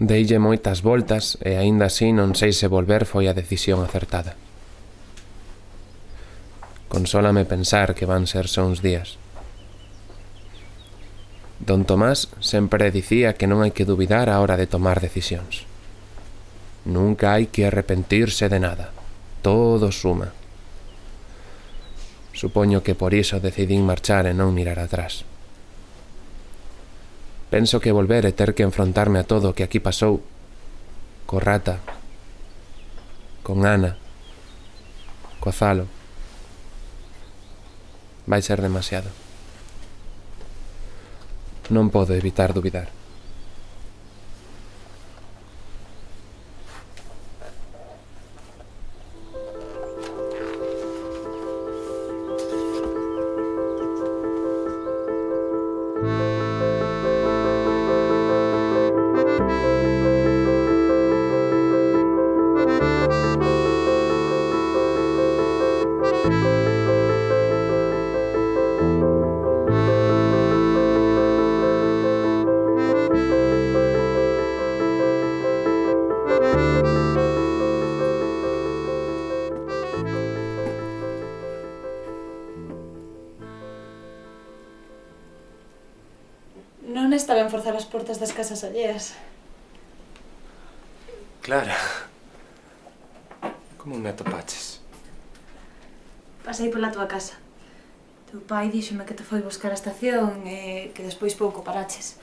Deille moitas voltas e aínda así non sei se volver foi a decisión acertada. Consólame pensar que van ser só uns días. Don Tomás sempre dicía que non hai que dubidar á hora de tomar decisións. Nunca hai que arrepentirse de nada. Todo suma. Supoño que por iso decidín marchar e non mirar atrás. Penso que volver e ter que enfrontarme a todo o que aquí pasou, co Rata, con Ana, co Zalo, vai ser demasiado. Non podo evitar dubidar. Non está ben forzar as portas das casas alleas. Clara, como me atopaches? Pasei pola tua casa. Teu pai díxome que te foi buscar a estación e que despois pouco paraches.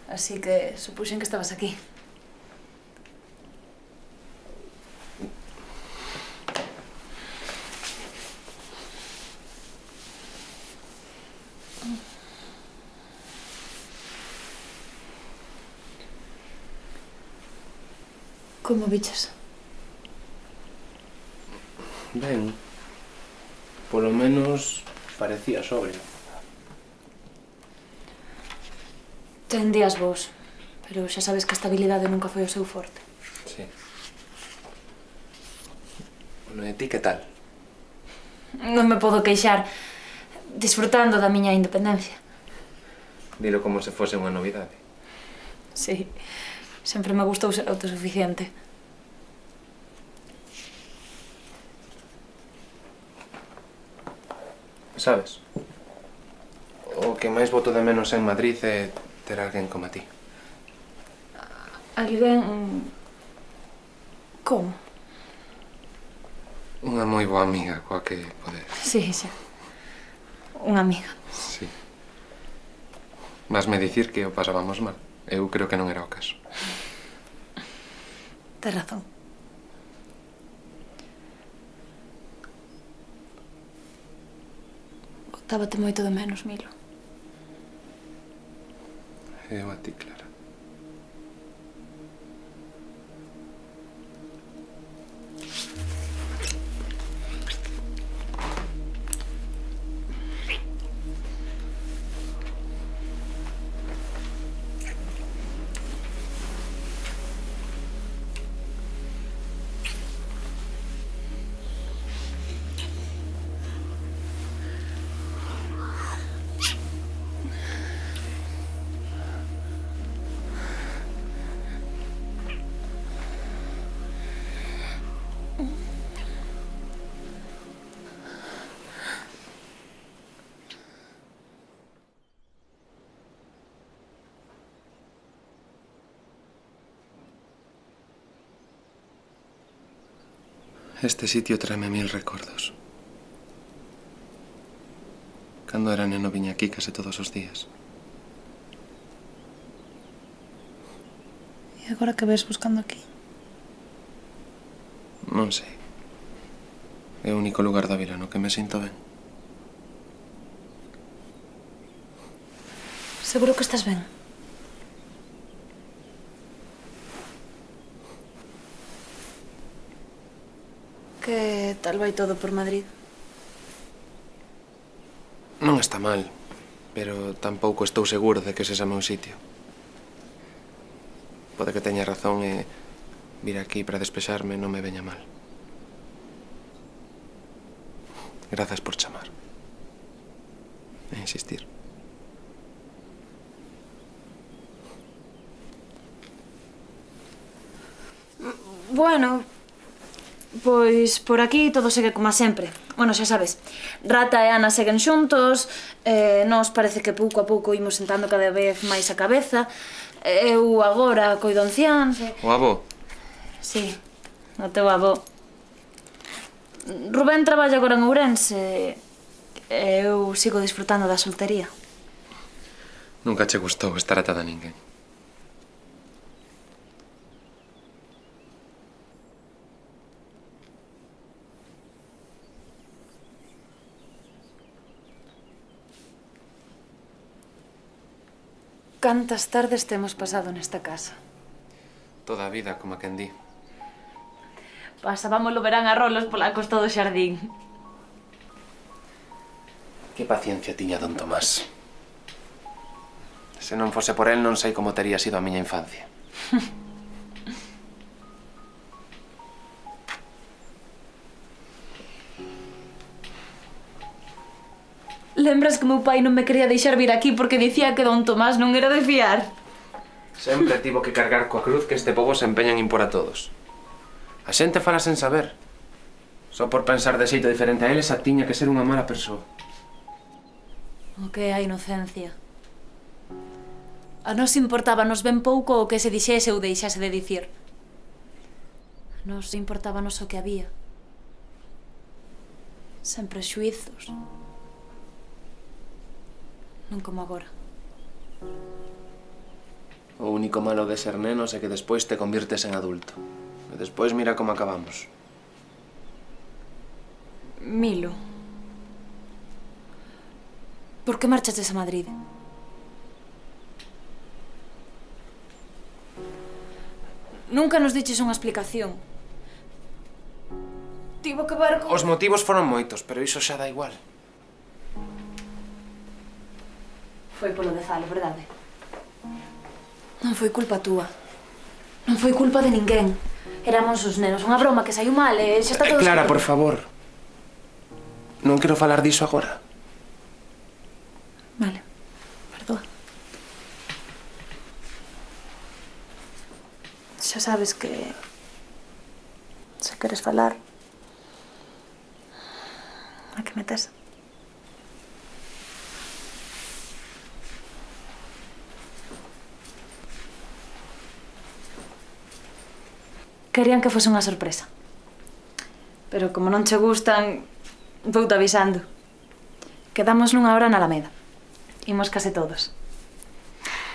Así que supuxen que estabas aquí. Como bichas? Ben, polo menos parecía sobrio. Ten días vos, pero xa sabes que a estabilidade nunca foi o seu forte. Sí. Bueno, e ti que tal? Non me podo queixar, disfrutando da miña independencia. Dilo como se fose unha novidade. Sí, sempre me gustou ser autosuficiente. Sabes? O que máis boto de menos en Madrid é ter alguén como a ti. Alguén... Como? Unha moi boa amiga coa que poder. Sí, xa. Unha amiga. Sí. Vasme dicir que o pasábamos mal. Eu creo que non era o caso. Tes razón. Botábate moito de menos, Milo. Eu a ti, Clara. Este sitio tráeme mil recordos. Cando era neno viña aquí case todos os días. E agora que ves buscando aquí? Non sei. É o único lugar da vila no que me sinto ben. Seguro que estás ben? Que tal vai todo por Madrid? Non está mal, pero tampouco estou seguro de que ese é o meu sitio. Pode que teña razón e vir aquí para despexarme non me veña mal. Grazas por chamar. E insistir. Bueno, pois por aquí todo segue como a sempre. Bueno, xa sabes, Rata e Ana seguen xuntos, nós parece que pouco a pouco imos sentando cada vez máis a cabeza. Eu agora coido anciáns e... O avó? Sí, o teu avó. Rubén traballa agora en Ourense e eu sigo disfrutando da soltería. Nunca che gustou estar atada a ninguén. Cantas tardes temos pasado nesta casa. Toda a vida, como a quen di. Pasábamos o verán a rolos pola costa do xardín. Que paciencia tiña don Tomás. Se non fose por el, non sei como tería sido a miña infancia. Lembras que meu pai non me quería deixar vir aquí porque dicía que don Tomás non era de fiar? Sempre tivo que cargar coa cruz que este pobo se empeña en impor a todos. A xente fala sen saber. Só por pensar de xeito diferente a eles, a tiña que ser unha mala persoa. O que é a inocencia? A nos importábanos ben pouco o que se dixese ou deixase de dicir. A nos importábanos o que había. Sen prexuizos. Non como agora. O único malo de ser nenos é que despois te convirtes en adulto. E despois mira como acabamos. Milo. Por que marchaches a Madrid? Nunca nos diches unha explicación. Tivo que ver con... Os motivos foron moitos, pero iso xa dá igual. Foi polo de Zalo, verdade? Non foi culpa túa. Non foi culpa de ninguén. Éramos os nenos, unha broma que saiu mal e xa está todo... Clara, por favor. Non quero falar diso agora. Vale, perdoa. Xa sabes que... se queres falar... a que metes. Querían que fose unha sorpresa. Pero como non che gustan, vou-te avisando. Quedamos nunha hora na Alameda. Imos case todos.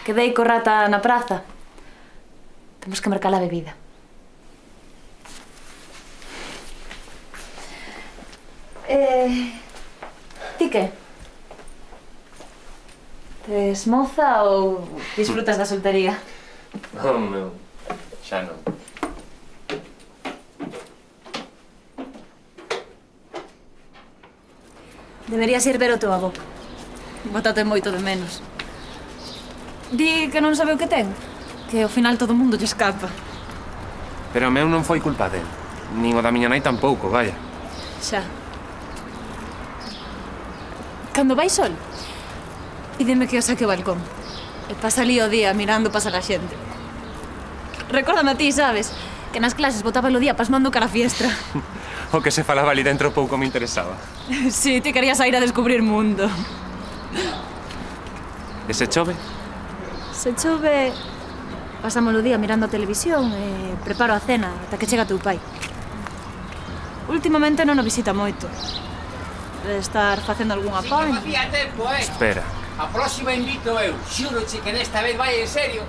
Quedei co Rata na praza. Temos que mercar a bebida. Ti que? Tes moza ou disfrutas da soltería? Non, xa non. Deberías ir ver o teu avó. Bótate moito de menos. Di que non sabe o que ten. Que ao final todo o mundo lle escapa. Pero o meu non foi culpa del. Nin o da miña nai tampouco, vaya. Xa. Cando vai sol, pídeme que o saque ao balcón. E pasa ali o día mirando pasar a xente. Recórdame a ti, sabes? Que nas clases botaba o día pasmando cara a fiestra. O que se falaba ali dentro pouco me interesaba. Sí, te querías ir a descubrir mundo. E se chove? Se chove, pasamos o día mirando a televisión e preparo a cena ata que chega teu pai. Últimamente non o visita moito. Debe estar facendo algún apaño. Sí, que facía tempo, Espera. A próxima invito eu. Xúroche que desta vez vai en serio.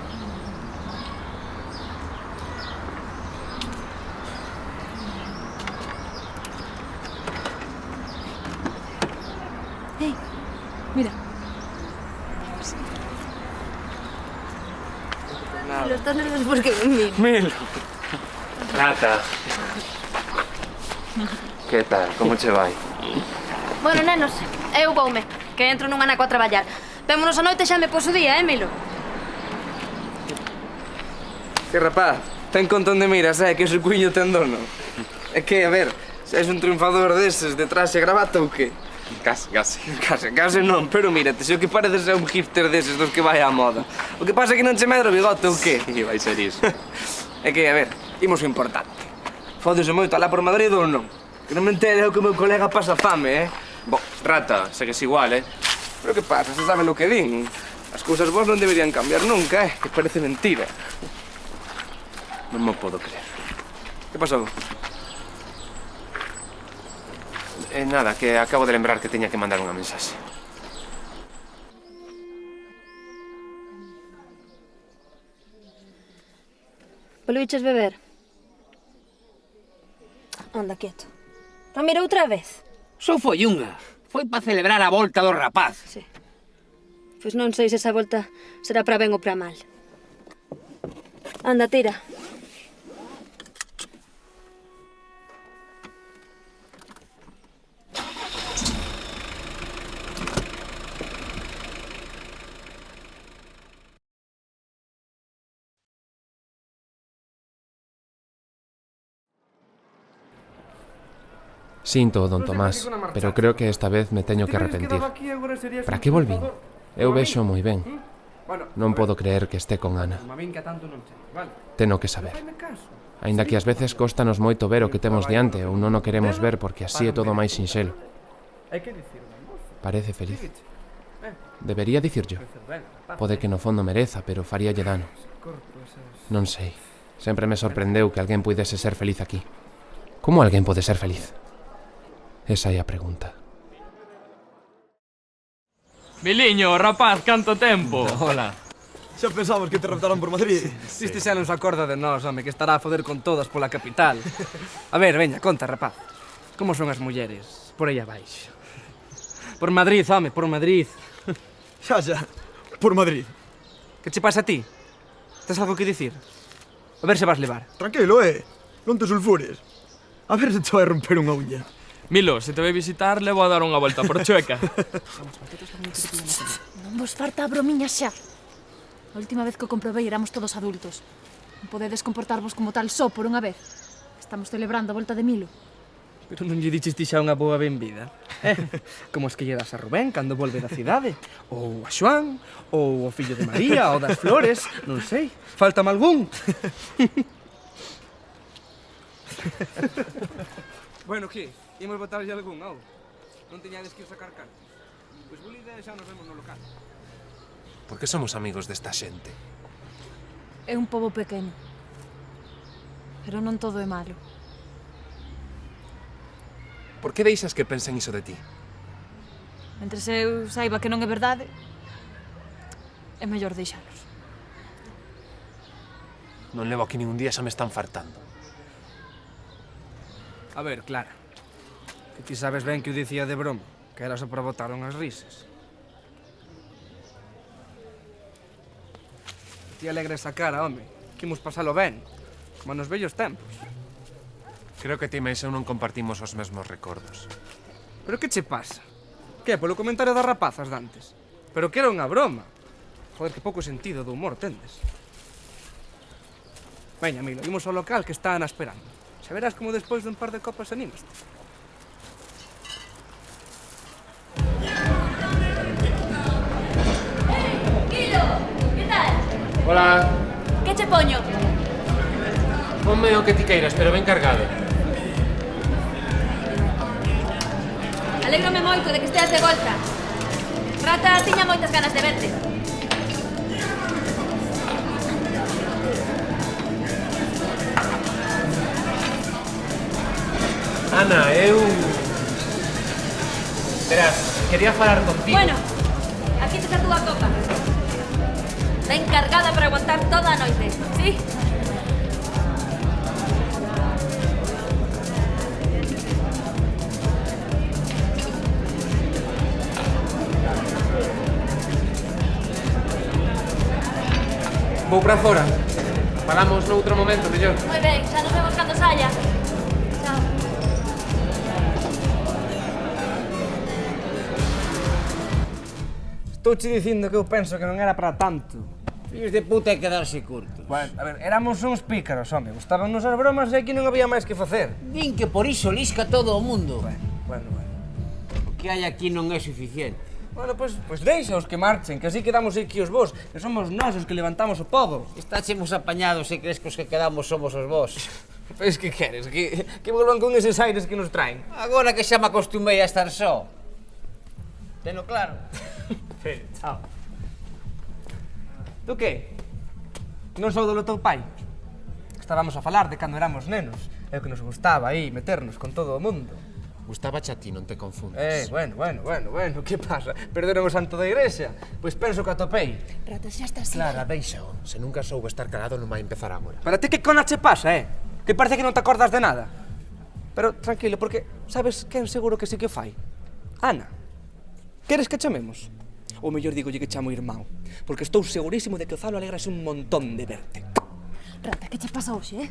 Ei, mira. Lo estás nervioso porque me miro. Milo. Rata. Que tal? Como che vai? Bueno, nenos, eu voume, que entro nun anaco a traballar. Vémonos a noite xa me poso día, Milo? Que rapaz, ten contón de miras, que o cuiño ten dono. É que, a ver, se és un triunfador deses de traxe e gravata ou que? Case. Case non, pero mírate, se o que pareces é un hipster deses dos que vai á moda. O que pasa é que non che medra o bigote ou que? Sí, vai ser iso. É que, a ver, imos o importante. Fódese moito alá por Madrid ou non? Que non me entere que o meu colega pasa fame, Bo, rata, segues igual, Pero que pasa? Se sabe lo que din. As cousas vos non deberían cambiar nunca, Que parece mentira. Non me podo creer. Que pasou? Nada, que acabo de lembrar que teña que mandar unha mensaxe. Volviches beber? Anda, quieto. Ramiro, outra vez? Só foi unha. Foi para celebrar a volta do rapaz. Sí. Pois non sei se esa volta será para ben ou para mal. Anda, tira. Sinto, don Tomás, pero creo que esta vez me teño que arrepentir. Para que volvín? Eu vexo moi ben. Non podo creer que este con Ana. Teno que saber. Aínda que ás veces cóstanos moito ver o que temos diante ou non o queremos ver porque así é todo máis sinxelo. Parece feliz. Debería dicirllo. Pode que no fondo mereza, pero faríalle dano. Non sei. Sempre me sorprendeu que alguén puidese ser feliz aquí. Como alguén pode ser feliz? Esa é a pregunta. Miliño, rapaz, canto tempo? Hola. Xa pensamos que te raptaron por Madrid. Este xa non se acorda de nós, home, que estará a foder con todas pola capital. A ver, veña, conta, rapaz. Como son as mulleres por aí abaixo? Por Madrid, home, por Madrid. Xa, por Madrid. Que che pasa a ti? Tes algo que dicir? A ver se vas levar. Tranquilo, non te sulfures. A ver se te vai romper unha uña. Milo, se te vai visitar, levo a dar unha volta por Chueca. Non vos farta a bromiña xa. A última vez que o comprobei éramos todos adultos. Non podedes comportarvos como tal só por unha vez. Estamos celebrando a volta de Milo. Pero non lle diches ti xa unha boa benvida? Como es que lle das a Rubén cando volve da cidade? Ou a Xoán? Ou o fillo de María? Ou das Flores? Non sei. Faltame algún? Bueno, que? Imos botarlle algún, ou? Non teñades que ir sacar cartas. Pois bolide xa nos vemos no local. Por que somos amigos desta xente? É un pobo pequeno. Pero non todo é malo. Por que deixas que pensen iso de ti? Mentres eu saiba que non é verdade, é mellor deixalos. Non levo aquí ningún día, xa me están fartando. A ver, Clara, que ti sabes ben que o dicía de broma, que era só para botar unhas risas. Ti alegre esa cara, home, que imos pasalo ben, como nos vellos tempos. Creo que ti máis eu non compartimos os mesmos recordos. Pero que che pasa? Que, polo comentario das rapazas dantes? Pero que era unha broma. Joder, que pouco sentido do humor tendes. Veña, Milo, imos ao local que está Ana esperando. Xa verás como despois dun par de copas animaste. Milo, que tal? Hola. Que che poño? Ponme o que ti queiras, pero ben cargado. Alégrome moito de que esteas de volta. Rata, tiña moitas ganas de verte. Ana, eu... Verás, quería falar contigo. Bueno, aquí tes a túa copa. Ben cargada para aguantar toda a noite, sí? Vou para fora. Falamos noutro momento, mellor. Moi ben, xa nos vemos cando saia. Chao. Estouche dicindo que eu penso que non era para tanto. Fillos de puta hai que darse curtos. Bueno, a ver, éramos uns pícaros, home. Gustabannos as bromas e aquí non había máis que facer. Din que por iso lisca todo o mundo. Bueno. O que hai aquí non é suficiente. Bueno, pois deixaos que marchen, que así quedamos aquí os vos, que somos nós os que levantamos o pobo. Estáchemos apañados e crees que os que quedamos somos os vos. Pois que queres? Que volvan con eses aires que nos traen? Agora que xa me acostumei a estar só. Teno claro. Chao. Tú que? Non sou do teu pai? Estábamos a falar de cando éramos nenos. É o que nos gustaba aí meternos con todo o mundo. Gustaba a ti, non te confundas. Bueno, que pasa? Perderon o santo da igrexa? Pois penso que atopei. Ratas, xa estás. Clara, deixao. Se nunca soubo estar calado non vai empezar agora. Para ti que cona che pasa, Que parece que non te acordas de nada. Pero tranquilo, porque sabes quen seguro que sí que o fai? Ana. Queres que chamemos? Ou mellor digolle que chamo irmão, porque estou segurísimo de que o Zalo alegrase un montón de verte. Rata, que che pasa hoxe,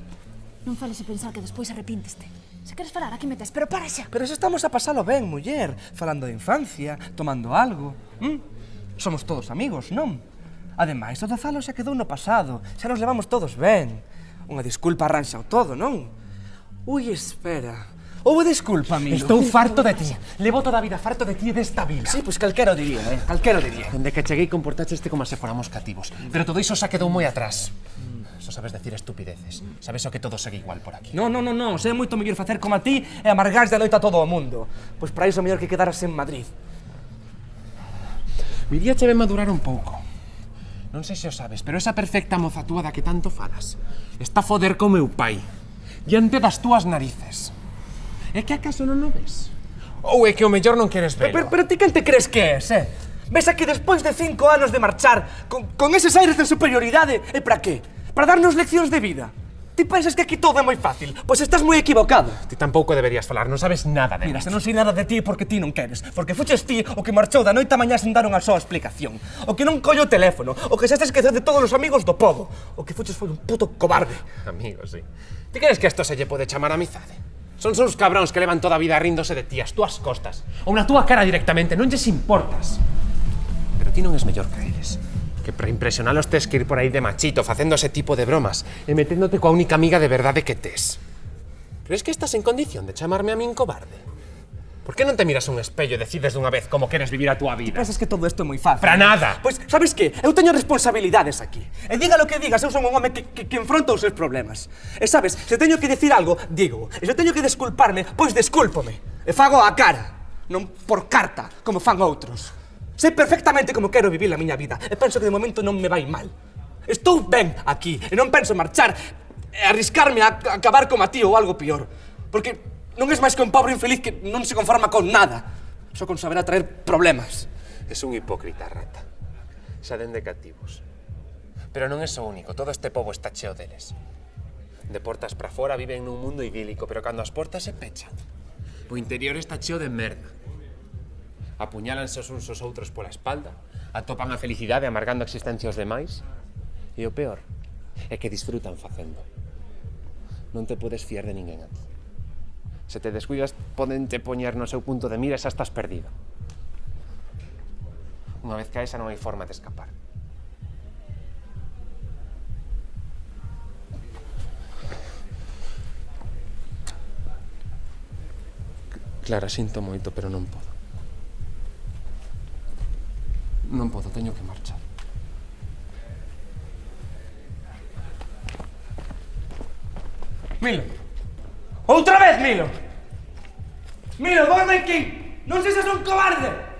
Non fales e pensar que despois arrepínteste. Se queres falar, aquí metes, pero para xa. Pero se estamos a pasalo ben, muller, falando de infancia, tomando algo. Somos todos amigos, non? Ademais, o do Zalo xa quedou no pasado, xa nos levamos todos ben. Unha disculpa arranxa o todo, non? Ui, espera. Houve disculpa, Milo. Estou farto de ti. Levo toda a vida farto de ti e desta vila. Sí, pois calquera o diría, calquera o diría. Dende que cheguei comportaste como se fóramos cativos. Pero todo iso xa quedou moi atrás. Só sabes decir estupideces. Sabes o que todo segue igual por aquí. Non, sei moito mellor facer como a ti e amargarse a noite a todo o mundo. Pois para iso mellor que quedaras en Madrid. Mi día che ven madurar un pouco. Non sei se o sabes, pero esa perfecta moza túa da que tanto falas está a foder co meu pai. Diante das túas narices. É que acaso non o ves? Ou é que o mellor non queres velo? Pero ti quen te crees que és, Ves aquí despois de 5 anos de marchar con eses aires de superioridade e para qué? Para darnos leccións de vida. Ti pensas que aquí todo é moi fácil? Pois estás moi equivocado. Ti tampouco deberías falar, non sabes nada de Mira, se non sei nada de ti porque ti non queres. Porque fuches ti o que marchou da noite a mañá sen dar unha soa explicación. O que non collo o teléfono. O que xa te esqueceu de todos os amigos do pobo. O que fuches foi un puto cobarde. Amigos, sí. Ti crees que isto se lle pode chamar amizade? Son uns cabróns que levan toda a vida ríndose de ti as túas costas. Ou na túa cara directamente, non lles importas. Pero ti non és mellor que eles. Que para impresionalos tes que ir por aí de machito, facendo ese tipo de bromas e meténdote coa única amiga de verdade que tes. Crees que estás en condición de chamarme a min cobarde? Por que non te miras un espello e decides dunha vez como queres vivir a túa vida? Pensas que todo isto é moi fácil. Para nada! Pois, sabes que? Eu teño responsabilidades aquí. E diga lo que digas, eu son un home que enfronta os seus problemas. E sabes, se teño que decir algo, digo. E se teño que desculparme, pois descúlpome. E fago a cara, non por carta, como fan outros. Sei perfectamente como quero vivir a miña vida e penso que de momento non me vai mal. Estou ben aquí e non penso marchar e arriscarme a acabar como a ti ou algo pior. Porque non és máis que un pobre infeliz que non se conforma con nada, só con saber atraer problemas. Es un hipócrita, rata. Xa dende cativos. Pero non é o único, todo este pobo está cheo deles. De portas para fora viven nun mundo idílico, pero cando as portas se pechan, o interior está cheo de merda. Apuñálanse os uns aos outros pola espalda, atopan a felicidade amargando a existencia aos demais, e o peor é que disfrutan facendo. Non te podes fiar de ninguén aquí. Se te descuidas, poden te poñer no seu punto de mira e xa estás perdido. Unha vez caes, xa non hai forma de escapar. Clara, sinto moito, pero non podo. Non podo, teño que marchar. Milo! Outra vez, Milo! Milo, volve aquí! Non sexas un cobarde!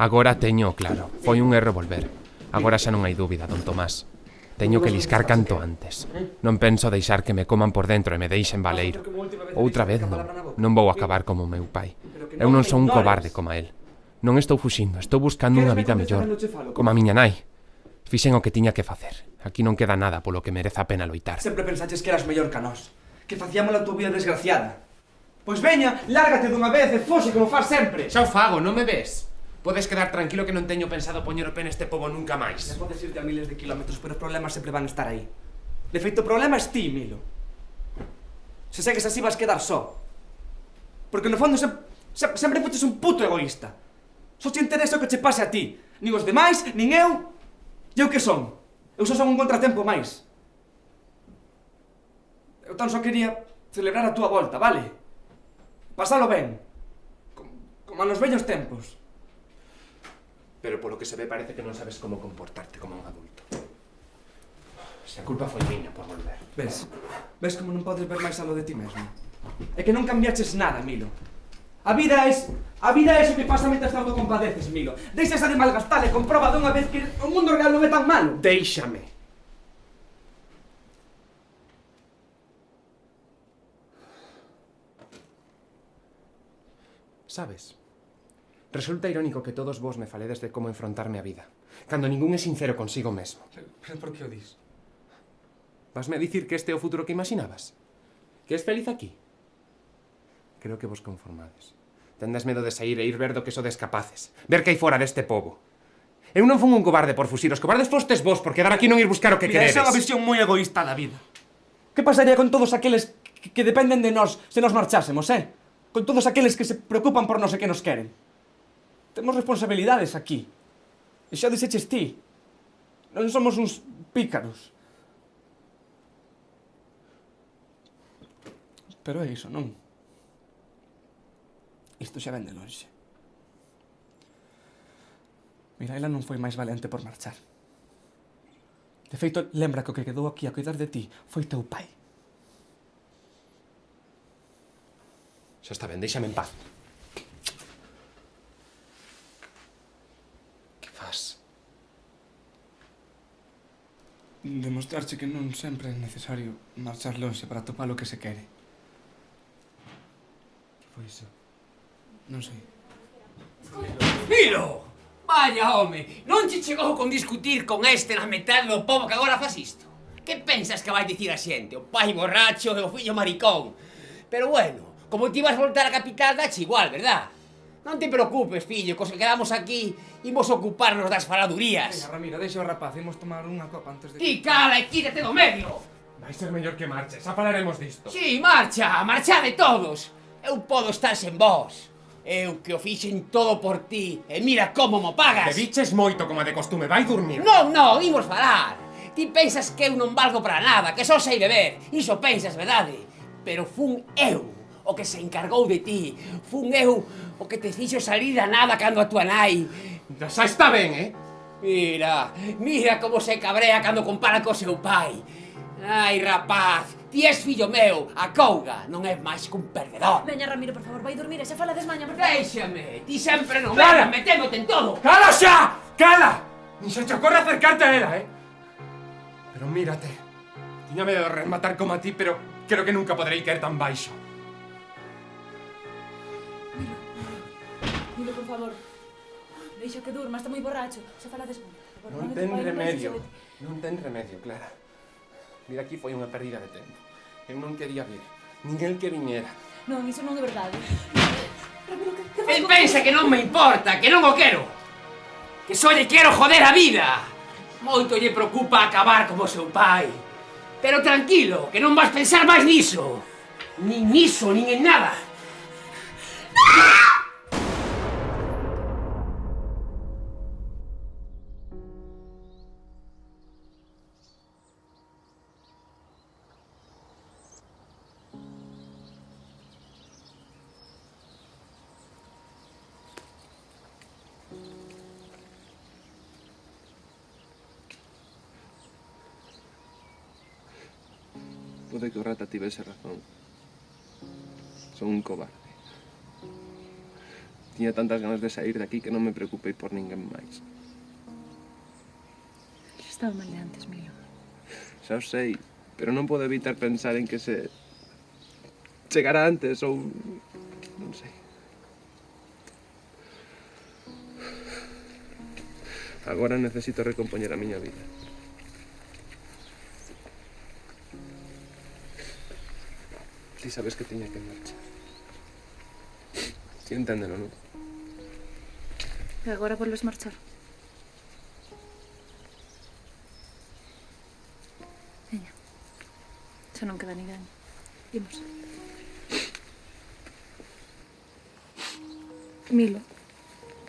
Agora teño claro, foi un erro volver. Agora xa non hai dúbida, don Tomás. Teño que liscar canto antes. Non penso deixar que me coman por dentro e me deixen baleiro. Outra vez non vou acabar como o meu pai. Eu non sou un cobarde como el. Non estou fuxindo, estou buscando unha vida mellor. Como a miña nai. Fixen o que tiña que facer. Aquí non queda nada polo que mereza a pena loitar. Sempre pensaches que eras mellor que a nós. Que facíamos a tua vida desgraciada. Pois veña, lárgate dunha vez e foxe como faz sempre. Xa o fago, non me ves? Podes quedar tranquilo que non teño pensado poñer o pé neste pobo nunca máis. Se podes irte a miles de kilómetros, pero os problemas sempre van estar aí. De feito, o problema es ti, Milo. Se segues así vas quedar só. Porque no fondo sempre fuches un puto egoísta. Só te interesa o que che pase a ti. Nin os demais, nin eu. E eu que son? Eu só son un contratempo máis. Eu tan só quería celebrar a túa volta, vale? Pasalo ben. Como nos vellos tempos. Pero polo que se ve parece que non sabes como comportarte como un adulto. Se a culpa foi miña por volver. Ves? Ves como non podes ver máis alo de ti mesmo? É que non cambiaches nada, Milo. A vida é o que pasa mentre te autocompadeces, Milo. Deixa esa de malgastar e comproba dunha vez que o mundo real non é tan malo. Déixame. Sabes? Resulta irónico que todos vos me faledes de como enfrontarme á vida, cando ningún é sincero consigo mesmo. Pero por que o dis? Vasme dicir que este é o futuro que imaginabas? Que és feliz aquí? Creo que vos conformades. Tendes medo de sair e ir ver do que sodes capaces. Ver que hai fora deste pobo. Eu non fun un cobarde por fusir. Os cobardes fostes vos por quedar aquí e non ir buscar o que queredes. Esa é unha visión moi egoísta da vida. Que pasaría con todos aqueles que dependen de nós se nos marchásemos, Con todos aqueles que se preocupan por nós e que nos queren. Temos responsabilidades aquí. E xa dixeches ti. Non somos uns pícaros. Pero é iso, non? Isto xa ven de lonxe. Miraela non foi máis valente por marchar. De feito, lembra que o que quedou aquí a cuidar de ti foi teu pai. Xa está ben, déixame en paz. Que fas? Demostrarche que non sempre é necesario marchar lonxe para atopar o que se quere. Que foi iso? Non sei. Milo! Vaya, home, non che chegou con discutir con este na metade do pobo que agora fas isto? Que pensas que vai dicir a xente? O pai borracho e o fillo maricón. Pero bueno, como ti vas voltar a capital, dache igual, verdad? Non te preocupes, fillo, cos que quedamos aquí imos ocuparnos das faladurías. Venga, Ramiro, deixa o rapaz, imos tomar unha copa antes de... Ti cala e quítate do medio! Vai ser mellor que marches, xa falaremos disto. Si, marcha, marchade todos! Eu podo estar sen vos. Eu que o fixen todo por ti e mira como mo pagas. Te biches moito como de costume, vai dormir. Non, imos falar. Ti pensas que eu non valgo para nada, que só sei beber. Iso pensas, verdade? Pero fun eu o que se encargou de ti. Fun eu o que te fixo salir da nada cando a tua nai. Xa está ben, Mira como se cabrea cando compara co seu pai. Ai, rapaz, ti és fillo meu, a couga non é máis que un perdedor. Veña, Ramiro, por favor, vai dormir e xa fala desmaña, por favor. Déixame, ti sempre non Cala! veras meténdote en todo. ¡Cala xa! ¡Cala! Ni se te ocurre acercarte a ela, Pero mírate. Tiña medo de rematar como a ti, pero creo que nunca poderei caer tan baixo. Milo, por favor. Deixa que durma, está moi borracho. Xa fala desmaña. Non ten remedio. Non ten remedio, Clara. Mira, aquí foi unha pérdida de tempo. Eu non quería vir. Nin el que viñera. Non, iso non é verdade. Ramiro, que El pensa que non me importa, que non o quero. Que só lle quero joder a vida. Moito lle preocupa acabar como seu pai. Pero tranquilo, que non vas pensar máis niso. Nin niso, nin en nada. Pode que o rata tivese razón. Son un cobarde. Tiña tantas ganas de sair de aquí que non me preocupei por ninguén máis. Estaba mal de antes, Milo. Xa o sei, pero non podo evitar pensar en que se... chegará antes ou... non sei. Agora necesito recompoñer a miña vida. Ti sabes que tiña que marchar. Ti enténdelo, non? E agora volves marchar? Veña. Xa non queda ninguén. Imos. Milo,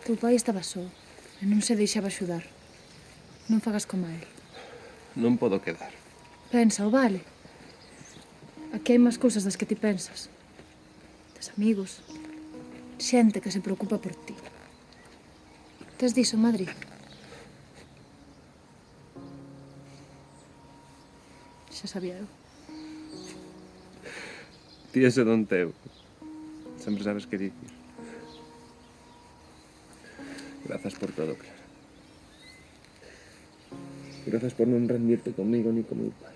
Teu pai estaba só e non se deixaba axudar. Non fagas como a él. Non podo quedar. Pensa, o vale. Aquí hai máis cousas das que ti pensas. Tes amigos, xente que se preocupa por ti. Tes diso en Madrid? Xa sabía eu. Ti ese don teu. Sempre sabes que dicir. Grazas por todo, Clara. Grazas por non rendirte comigo ni con meu pai.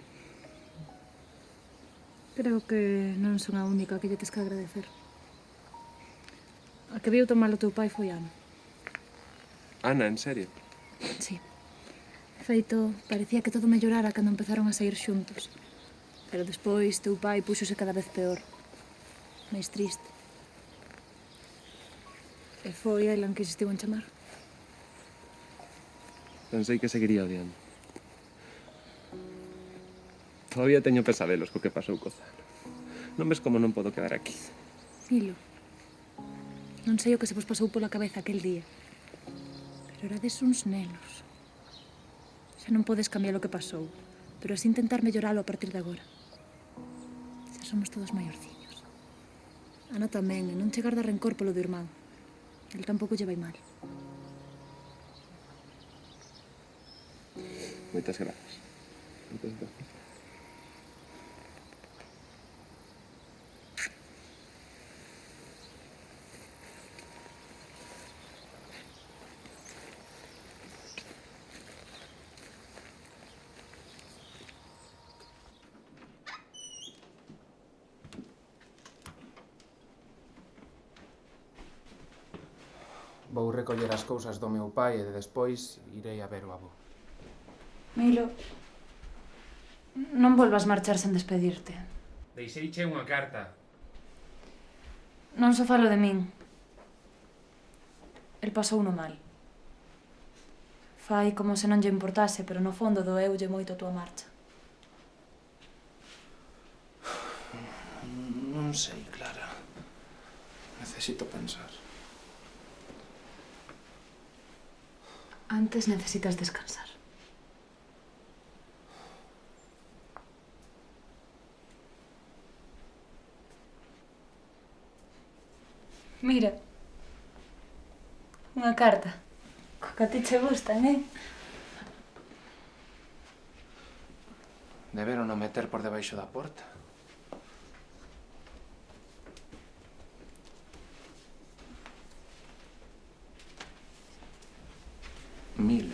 Creo que non son a única que lle tes que agradecer. A que viu tan mal o teu pai foi Ana. Ana, en serio? Sí. Feito, parecía que todo mellorara cando empezaron a sair xuntos. Pero despois teu pai púxose cada vez peor. Máis triste. E foi ela que insistiu en chamar. Pensei que seguiría odiando. Todavía teño pesadelos co que pasou co Zano. Non ves como non podo quedar aquí? Milo, non sei o que se vos pasou pola cabeza aquel día. Pero erades uns nenos. Xa non podes cambiar o que pasou, pero así intentar melloralo a partir de agora. Xa somos todos maiorciños. Ana tamén, e non che garda rencor polo do irmán. El tampouco lle vai mal. Moitas grazas. Moitas grazas. Vou recoller as cousas do meu pai e despois irei a ver o avó. Milo, non volvas marchar sen despedirte. Deixeiche unha carta. Non só falo de min. El pasou no mal. Fai como se non lle importase, pero no fondo doeulle moito a túa marcha. Non sei, Clara. Necesito pensar. Antes necesitas descansar. Mira. Unha carta. Co que a ti che gustan, Deberon o meter por debaixo da porta. Milo.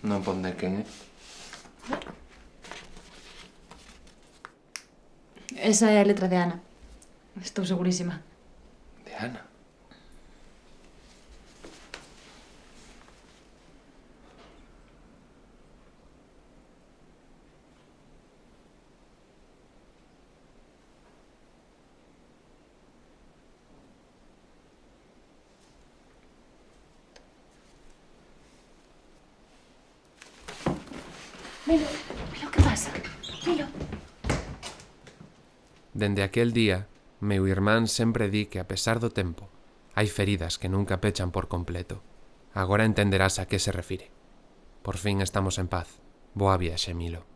Non pon de quen, Esa é a letra de Ana. Estou segurísima. De Ana. Milo, que pasa? Milo. Dende aquel día, meu irmán sempre di que a pesar do tempo, hai feridas que nunca pechan por completo. Agora entenderás a que se refire. Por fin estamos en paz. Boa viaxe, Milo.